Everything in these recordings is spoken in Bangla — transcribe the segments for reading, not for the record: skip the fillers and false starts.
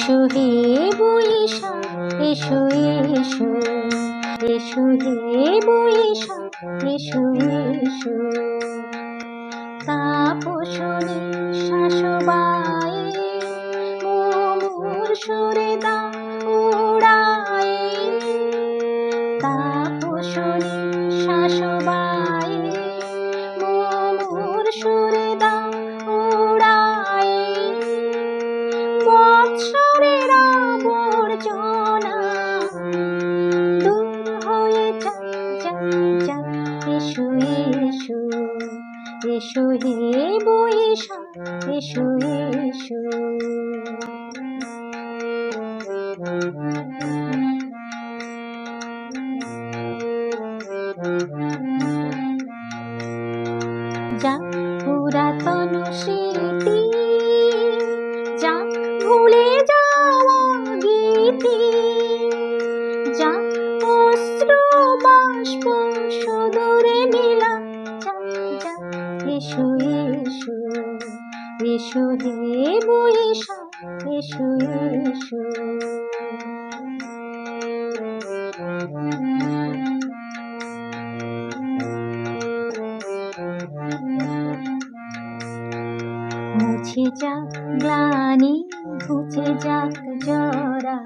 এসো হে বৈশাখ এসো এসো, এসো হে বৈশাখ এসো এসো। তাপসনী শাসবায়ে মোর সুরে দা উড়ায়ে। তাপসনী শাসবায়ে মোর সুরে দা উড়ায়ে। বৎসরের আবর্জনা দূর হয়ে যাক যাক যাক। এসো এসো, এসো হে বৈশাখ এসো এসো। যাক পুরাতন স্মৃতি, যাক ভুলে যাওয়া গীতি, যাক অশ্রু বাষ্প সুদূরে নীলা। যাক যাক এসো এসো, এসো হে বৈশাখ এসো এসো। মুছে যাক গ্লানি ঘুচে যাক জরা,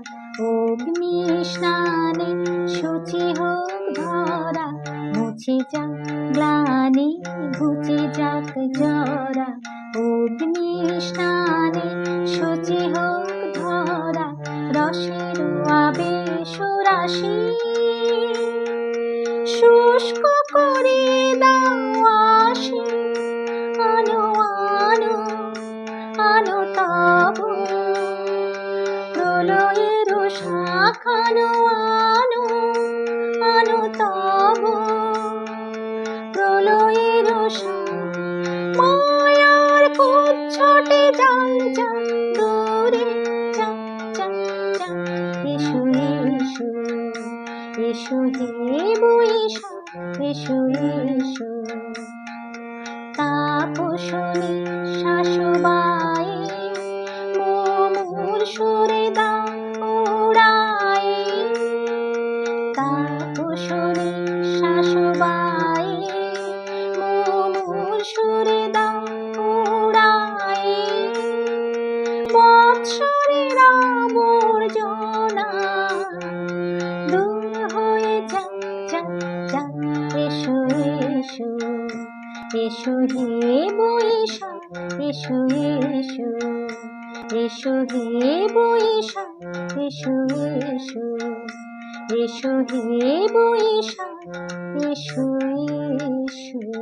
অগ্নি স্নানে শুচি হোক ধরা। মুছে যাক গ্লানি ঘুচে যাক জরা, অগ্নি স্নানে শুচি হোক ধরা। রসের আবেশ রাশি শুষ্ক করে দাও আসি। আনো আনো আনো তব প্রলয়ের শাখানো। আনো আনো তব প্রলয়ের শাখ। মায়ার কুচ্ছটে যাক যাক দূরে যাক যাক যাক। এসো এসো, এসো হে বৈশাখ এসো এসো। তাপসনী শাসবায়ে মোর সুরে দা উড়ায়ে। তাপসনী শাসবায়ে মোর সুরে দা উড়ায়ে। বৎসরের আবর্জনা দূর হয়ে যাক যাক যাক। এসো এসো, এসো হে বৈশাখ এসো এসো। এসো হে বৈশাখ এসো এসো, এসো হে বৈশাখ এসো এসো।